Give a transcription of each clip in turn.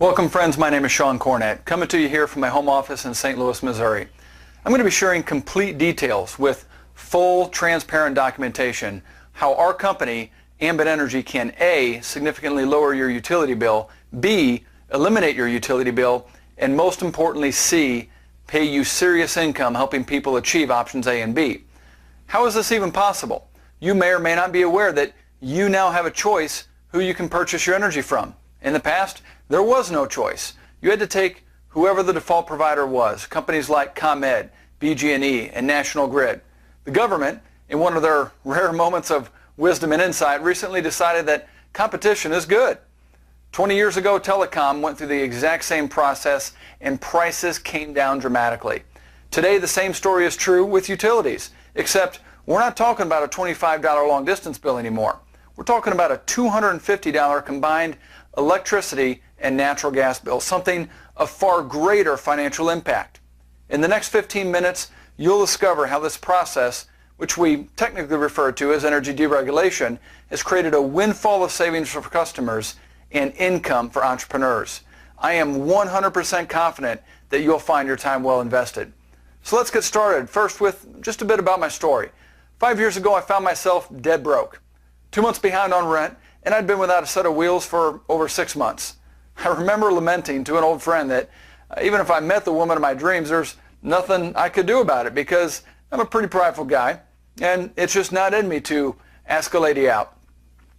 Welcome friends, my name is Shawn coming to you here from my home office in St. Louis, Missouri. I'm going to be sharing complete details with full transparent documentation how our company, Ambit Energy, can A, significantly lower your utility bill, B, eliminate your utility bill, and most importantly C, pay you serious income helping people achieve options A and B. How is this even possible? You may or may not be aware that you now have a choice who you can purchase your energy from. In the past, there was no choice. You had to take whoever the default provider was, companies like ComEd, BG&E, and National Grid. The government, in one of their rare moments of wisdom and insight, recently decided that competition is good. 20 years ago, telecom went through the exact same process and prices came down dramatically. Today, the same story is true with utilities, except we're not talking about a $25 long distance bill anymore. We're talking about a $250 combined electricity and natural gas bill, something of far greater financial impact. In the next 15 minutes, you'll discover how this process, which we technically refer to as energy deregulation, has created a windfall of savings for customers and income for entrepreneurs. I am 100% confident that you'll find your time well invested. So let's get started. First with just a bit about my story. 5 years ago, I found myself dead broke. 2 months behind on rent, and I'd been without a set of wheels for over 6 months. I remember lamenting to an old friend that even if I met the woman of my dreams, there's nothing I could do about it because I'm a pretty prideful guy, and it's just not in me to ask a lady out,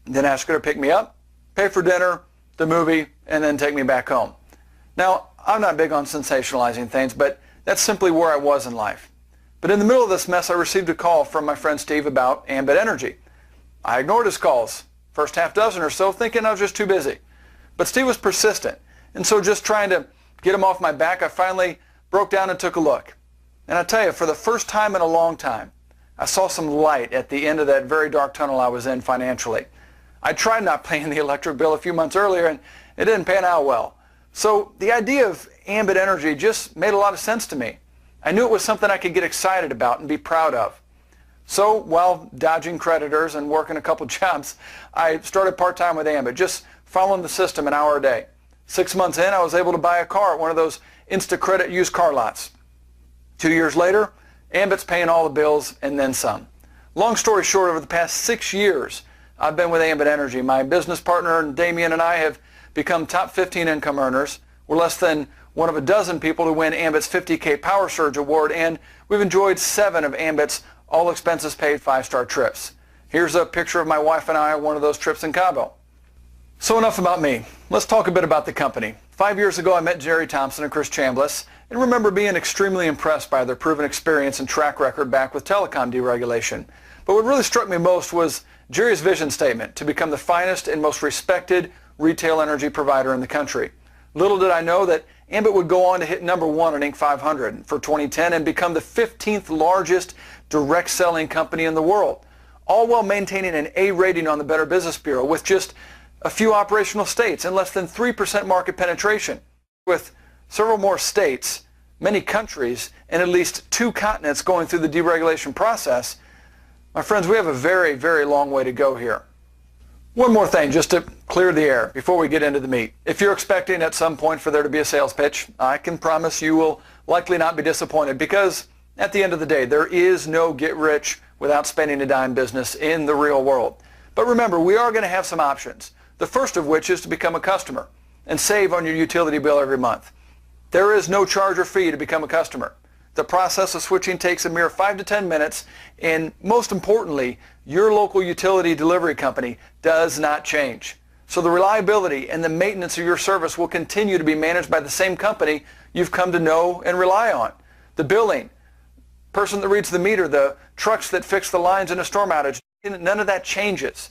then ask her to pick me up, pay for dinner, the movie, and then take me back home. Now, I'm not big on sensationalizing things, but that's simply where I was in life. But in the middle of this mess, I received a call from my friend Steve about Ambit Energy. I ignored his calls, first half dozen or so, thinking I was just too busy. But Steve was persistent, and so just trying to get him off my back, I finally broke down and took a look. And I tell you, for the first time in a long time, I saw some light at the end of that very dark tunnel I was in financially. I tried not paying the electric bill a few months earlier, and it didn't pan out well. So the idea of Ambit Energy just made a lot of sense to me. I knew it was something I could get excited about and be proud of. So while dodging creditors and working a couple jobs, I started part-time with Ambit, just following the system an hour a day. 6 months in, I was able to buy a car at one of those Instacredit used car lots. 2 years later, Ambit's paying all the bills and then some. Long story short, over the past 6 years, I've been with Ambit Energy. My business partner, Damien, and I have become top 15 income earners. We're less than one of a dozen people to win Ambit's 50K Power Surge Award, and we've enjoyed 7 of Ambit's all expenses paid 5-star trips. Here's a picture of my wife and I on one of those trips in Cabo. So enough about me. Let's talk a bit about the company. 5 years ago, I met Jerry Thompson and Chris Chambliss and remember being extremely impressed by their proven experience and track record back with telecom deregulation. But what really struck me most was Jerry's vision statement to become the finest and most respected retail energy provider in the country. Little did I know that Ambit would go on to hit number 1 on Inc. 500 for 2010 and become the 15th largest direct selling company in the world, all while maintaining an A rating on the Better Business Bureau with just a few operational states and less than 3% market penetration. With several more states, many countries, and at least 2 continents going through the deregulation process, my friends, we have a very, very long way to go here. One more thing, just to clear the air before we get into the meat. If you're expecting at some point for there to be a sales pitch, I can promise you will likely not be disappointed because at the end of the day, there is no get rich without spending a dime business in the real world. But remember, we are going to have some options. The first of which is to become a customer and save on your utility bill every month. There is no charge or fee to become a customer. The process of switching takes a mere 5 to 10 minutes, and most importantly, your local utility delivery company does not change. So the reliability and the maintenance of your service will continue to be managed by the same company you've come to know and rely on. The billing, person that reads the meter, the trucks that fix the lines in a storm outage, none of that changes.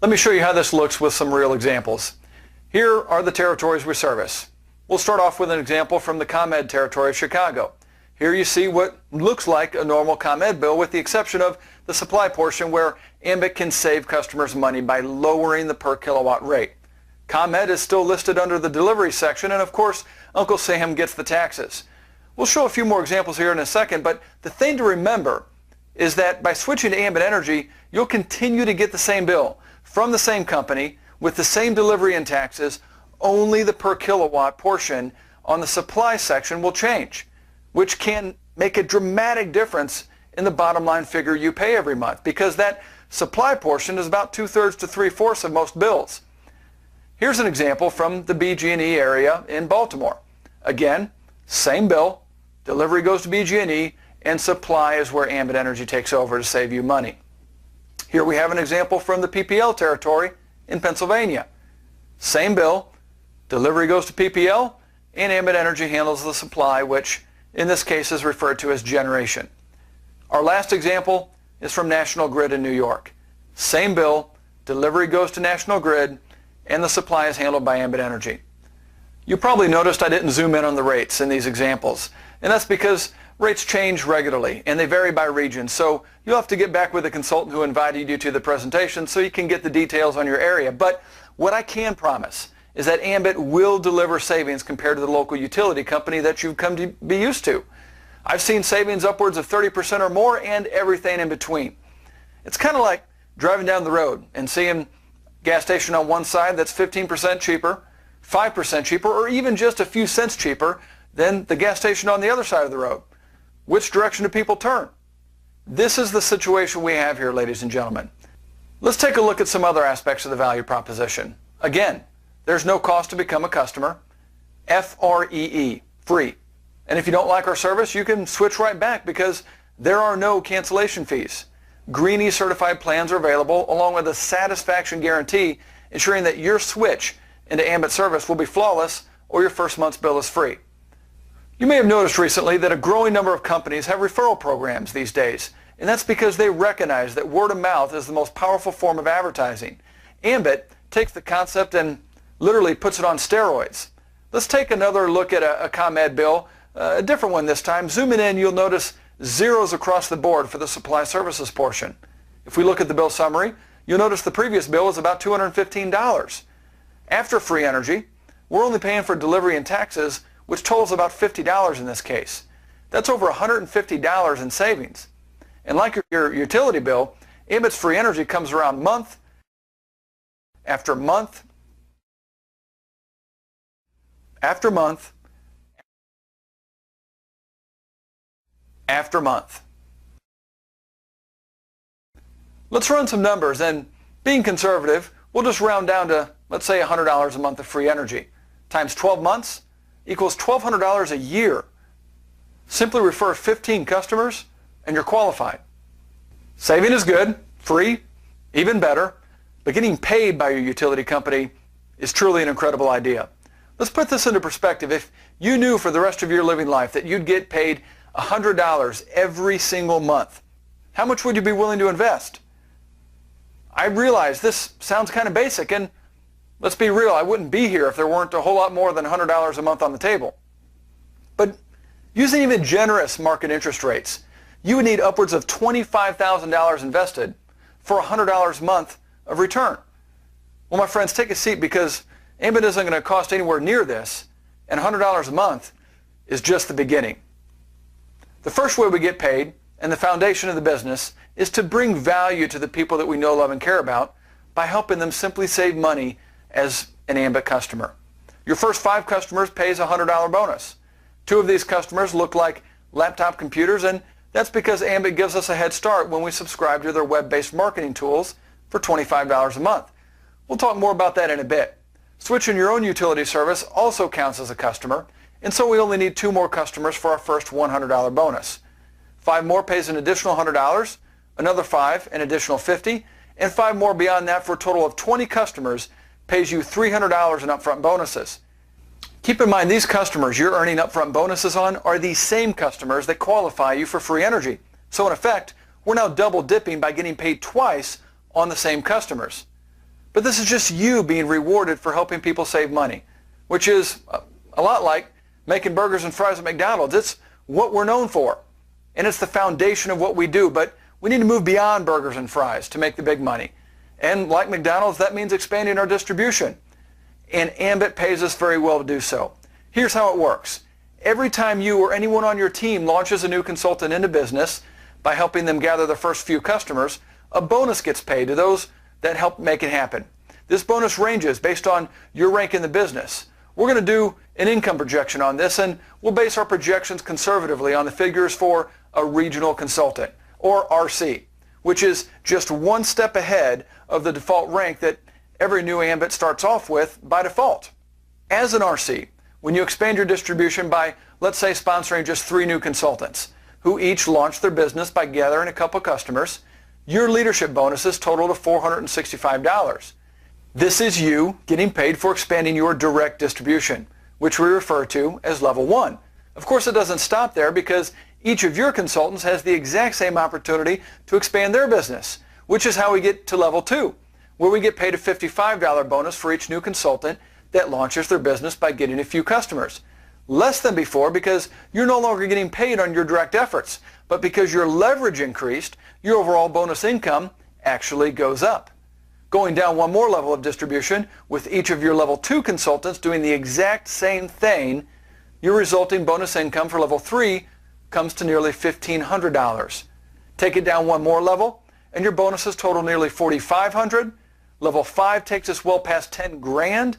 Let me show you how this looks with some real examples. Here are the territories we service. We'll start off with an example from the ComEd territory of Chicago. Here you see what looks like a normal ComEd bill with the exception of the supply portion where Ambit can save customers money by lowering the per kilowatt rate. ComEd is still listed under the delivery section, and of course Uncle Sam gets the taxes. We'll show a few more examples here in a second, but the thing to remember is that by switching to Ambit Energy, you'll continue to get the same bill from the same company with the same delivery and taxes, only the per kilowatt portion on the supply section will change, which can make a dramatic difference in the bottom line figure you pay every month, because that supply portion is about 2/3 to 3/4 of most bills. Here's an example from the BG&E area in Baltimore. Again, same bill, delivery goes to BG&E, and supply is where Ambit Energy takes over to save you money. Here we have an example from the PPL territory in Pennsylvania. Same bill, delivery goes to PPL, and Ambit Energy handles the supply, which in this case is referred to as generation. Our last example is from National Grid in New York. Same bill, delivery goes to National Grid, and the supply is handled by Ambit Energy. You probably noticed I didn't zoom in on the rates in these examples, and that's because rates change regularly and they vary by region, so you'll have to get back with the consultant who invited you to the presentation so you can get the details on your area. But what I can promise is that Ambit will deliver savings compared to the local utility company that you've come to be used to. I've seen savings upwards of 30% or more, and everything in between. It's kind of like driving down the road and seeing a gas station on one side that's 15% cheaper, 5% cheaper, or even just a few cents cheaper than the gas station on the other side of the road. Which direction do people turn? This is the situation we have here, ladies and gentlemen. Let's take a look at some other aspects of the value proposition. Again, there's no cost to become a customer. F-R-E-E, free. And if you don't like our service, you can switch right back because there are no cancellation fees. Greenie certified plans are available along with a satisfaction guarantee, ensuring that your switch into Ambit service will be flawless or your first month's bill is free. You may have noticed recently that a growing number of companies have referral programs these days, and that's because they recognize that word of mouth is the most powerful form of advertising. Ambit takes the concept and literally puts it on steroids. Let's take another look at a ComEd bill, a different one this time. Zooming in, you'll notice zeros across the board for the supply services portion. If we look at the bill summary, you'll notice the previous bill was about $215. After free energy, we're only paying for delivery and taxes, which totals about $50 in this case. That's over $150 in savings. And like your utility bill, Ambit's free energy comes around month after month after month after month. Let's run some numbers, and being conservative, we'll just round down to, let's say, $100 a month of free energy. Times 12 months equals $1,200 a year. Simply refer 15 customers and you're qualified. Saving is good, free, even better, but getting paid by your utility company is truly an incredible idea. Let's put this into perspective. If you knew for the rest of your living life that you'd get paid $100 every single month, how much would you be willing to invest? I realize this sounds kind of basic, and let's be real, I wouldn't be here if there weren't a whole lot more than $100 a month on the table. But using even generous market interest rates, you would need upwards of $25,000 invested for $100 a month of return. Well, my friends, take a seat, because Ambit isn't going to cost anywhere near this, and $100 a month is just the beginning. The first way we get paid, and the foundation of the business, is to bring value to the people that we know, love, and care about by helping them simply save money as an Ambit customer. Your first 5 customers pays a $100 bonus. 2 of these customers look like laptop computers, and that's because Ambit gives us a head start when we subscribe to their web-based marketing tools for $25 a month. We'll talk more about that in a bit. Switching your own utility service also counts as a customer, and so we only need 2 more customers for our first $100 bonus. 5 more pays an additional $100, another 5 an additional $50, and 5 more beyond that for a total of 20 customers pays you $300 in upfront bonuses. Keep in mind, these customers you're earning upfront bonuses on are the same customers that qualify you for free energy. So in effect, we're now double dipping by getting paid twice on the same customers. But this is just you being rewarded for helping people save money, which is a lot like making burgers and fries at McDonald's. It's what we're known for, and it's the foundation of what we do, but we need to move beyond burgers and fries to make the big money. And like McDonald's, that means expanding our distribution. And Ambit pays us very well to do so. Here's how it works. Every time you or anyone on your team launches a new consultant into business by helping them gather the first few customers, a bonus gets paid to those that help make it happen. This bonus ranges based on your rank in the business. We're going to do an income projection on this, and we'll base our projections conservatively on the figures for a regional consultant, or RC, which is just one step ahead of the default rank that every new ambit starts off with by default. As an RC, when you expand your distribution by, let's say, sponsoring just 3 new consultants who each launched their business by gathering a couple customers, your leadership bonuses total to $465. This is you getting paid for expanding your direct distribution, which we refer to as level 1. Of course, it doesn't stop there, because each of your consultants has the exact same opportunity to expand their business, which is how we get to level 2, where we get paid a $55 bonus for each new consultant that launches their business by getting a few customers. Less than before, because you're no longer getting paid on your direct efforts, but because your leverage increased, your overall bonus income actually goes up. Going down one more level of distribution, with each of your level 2 consultants doing the exact same thing, your resulting bonus income for level 3 comes to nearly $1,500. Take it down one more level, and your bonuses total nearly $4,500. Level 5 takes us well past 10 grand.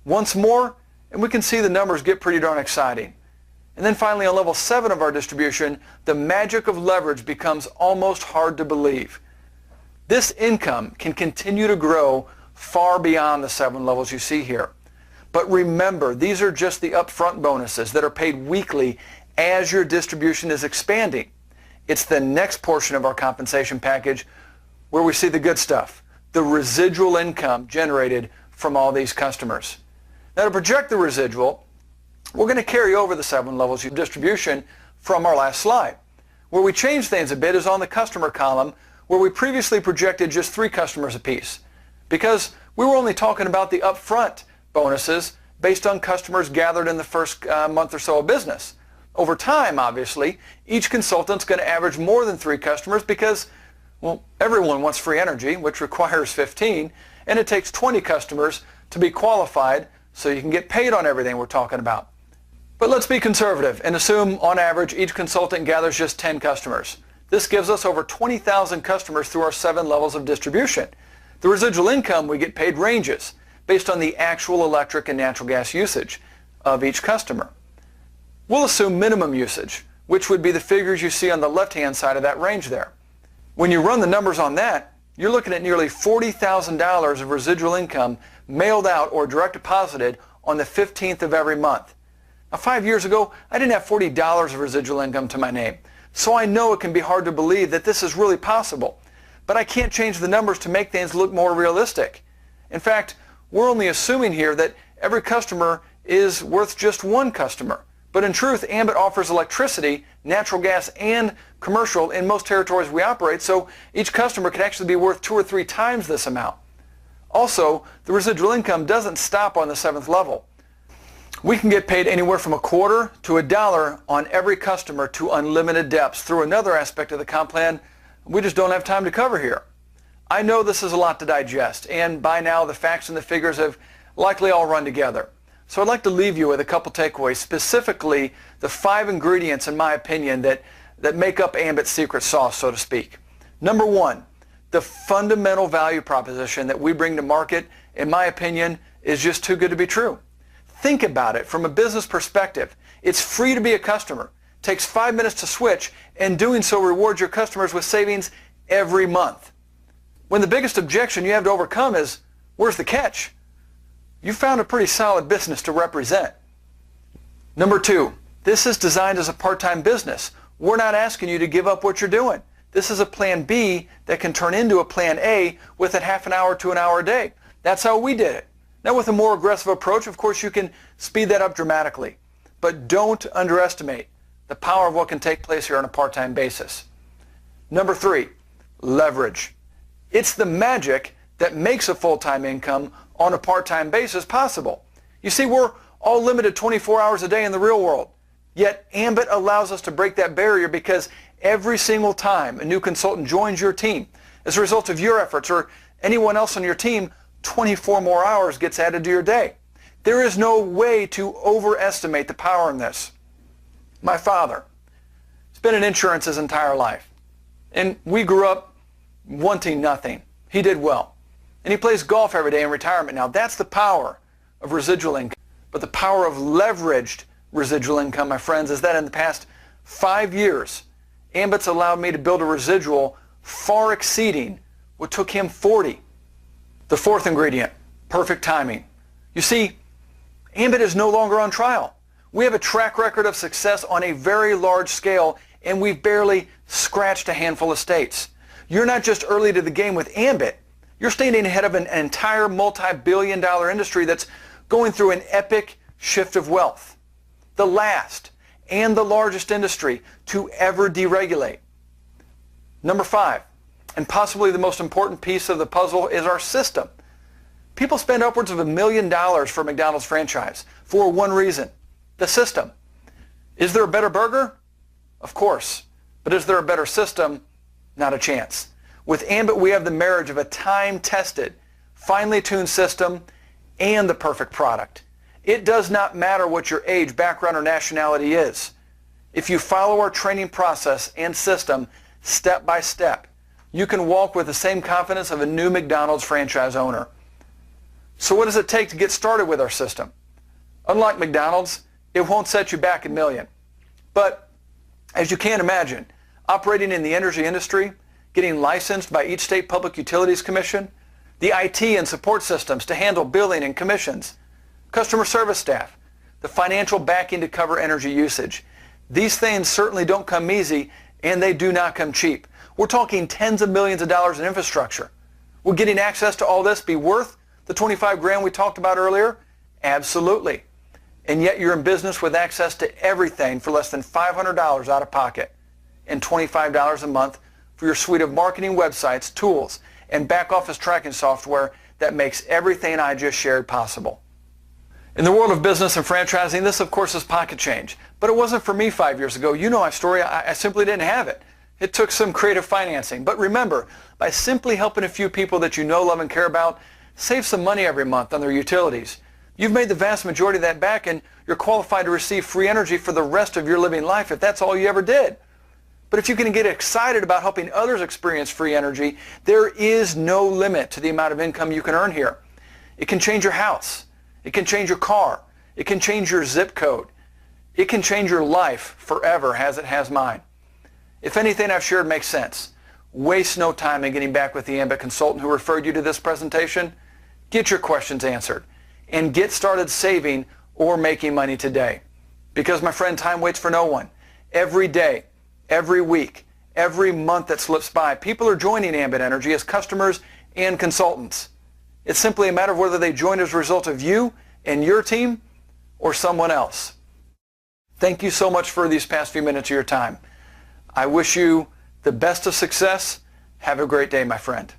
Once more, and we can see the numbers get pretty darn exciting. And then finally, on level 7 of our distribution, the magic of leverage becomes almost hard to believe. This income can continue to grow far beyond the 7 levels you see here. But remember, these are just the upfront bonuses that are paid weekly as your distribution is expanding. It's the next portion of our compensation package where we see the good stuff, the residual income generated from all these customers. Now, to project the residual, we're going to carry over the 7 levels of distribution from our last slide. Where we change things a bit is on the customer column, where we previously projected just 3 customers apiece, because we were only talking about the upfront bonuses based on customers gathered in the first month or so of business. Over time, obviously, each consultant's going to average more than 3 customers because, well, everyone wants free energy, which requires 15, and it takes 20 customers to be qualified so you can get paid on everything we're talking about. But let's be conservative and assume, on average, each consultant gathers just 10 customers. This gives us over 20,000 customers through our 7 levels of distribution. The residual income we get paid ranges based on the actual electric and natural gas usage of each customer. We'll assume minimum usage, which would be the figures you see on the left-hand side of that range there. When you run the numbers on that, you're looking at nearly $40,000 of residual income mailed out or direct deposited on the 15th of every month. Now, 5 years ago, I didn't have $40 of residual income to my name, so I know it can be hard to believe that this is really possible. But I can't change the numbers to make things look more realistic. In fact, we're only assuming here that every customer is worth just 1 customer. But in truth, Ambit offers electricity, natural gas, and commercial in most territories we operate, so each customer could actually be worth 2 or 3 times this amount. Also, the residual income doesn't stop on the 7th level. We can get paid anywhere from $0.25 to $1 on every customer to unlimited depths through another aspect of the comp plan we just don't have time to cover here. I know this is a lot to digest, and by now the facts and the figures have likely all run together. So I'd like to leave you with a couple takeaways, specifically the 5 ingredients, in my opinion, that make up Ambit's secret sauce, so to speak. Number 1, the fundamental value proposition that we bring to market, in my opinion, is just too good to be true. Think about it from a business perspective. It's free to be a customer, takes 5 minutes to switch, and doing so rewards your customers with savings every month. When the biggest objection you have to overcome is, where's the catch? You found a pretty solid business to represent. Number 2, this is designed as a part-time business. We're not asking you to give up what you're doing. This is a plan B that can turn into a plan A within half an hour to an hour a day. That's how we did it. Now, with a more aggressive approach, of course, you can speed that up dramatically. But don't underestimate the power of what can take place here on a part-time basis. Number 3, leverage. It's the magic that makes a full-time income on a part-time basis possible. You see, we're all limited 24 hours a day in the real world. Yet Ambit allows us to break that barrier, because every single time a new consultant joins your team, as a result of your efforts or anyone else on your team, 24 more hours gets added to your day. There is no way to overestimate the power in this. My father has been in insurance his entire life, and we grew up wanting nothing. He did well. And he plays golf every day in retirement. Now that's the power of residual income. But the power of leveraged residual income, my friends, is that in the past 5 years, Ambit's allowed me to build a residual far exceeding what took him 40. The fourth ingredient, perfect timing. You see, Ambit is no longer on trial. We have a track record of success on a very large scale, and we've barely scratched a handful of states. You're not just early to the game with Ambit. You're standing ahead of an entire multi-billion-dollar industry that's going through an epic shift of wealth. The last and the largest industry to ever deregulate. Number 5, and possibly the most important piece of the puzzle, is our system. People spend upwards of $1 million for a McDonald's franchise for one reason: the system. Is there a better burger? Of course. But is there a better system? Not a chance. With Ambit, we have the marriage of a time-tested, finely tuned system and the perfect product. It does not matter what your age, background, or nationality is. If you follow our training process and system step by step, you can walk with the same confidence of a new McDonald's franchise owner. So what does it take to get started with our system? Unlike McDonald's, it won't set you back $1 million. But as you can imagine, operating in the energy industry, getting licensed by each state public utilities commission, the IT and support systems to handle billing and commissions, customer service staff, the financial backing to cover energy usage. These things certainly don't come easy, and they do not come cheap. We're talking tens of millions of dollars in infrastructure. Will getting access to all this be worth the 25 grand we talked about earlier? Absolutely. And yet you're in business with access to everything for less than $500 out of pocket and $25 a month for your suite of marketing websites, tools, and back office tracking software that makes everything I just shared possible. In the world of business and franchising, this of course is pocket change. But it wasn't for me 5 years ago. You know my story. I simply didn't have it. It took some creative financing. But remember, by simply helping a few people that you know, love, and care about save some money every month on their utilities, you've made the vast majority of that back, and you're qualified to receive free energy for the rest of your living life if that's all you ever did. But if you can get excited about helping others experience free energy, there is no limit to the amount of income you can earn here. It can change your house. It can change your car. It can change your zip code. It can change your life forever, as it has mine. If anything I've shared makes sense, waste no time in getting back with the Ambit consultant who referred you to this presentation. Get your questions answered and get started saving or making money today. Because, my friend, time waits for no one. Every day, every week, every month that slips by, people are joining Ambit Energy as customers and consultants. It's simply a matter of whether they join as a result of you and your team or someone else. Thank you so much for these past few minutes of your time. I wish you the best of success. Have a great day, my friend.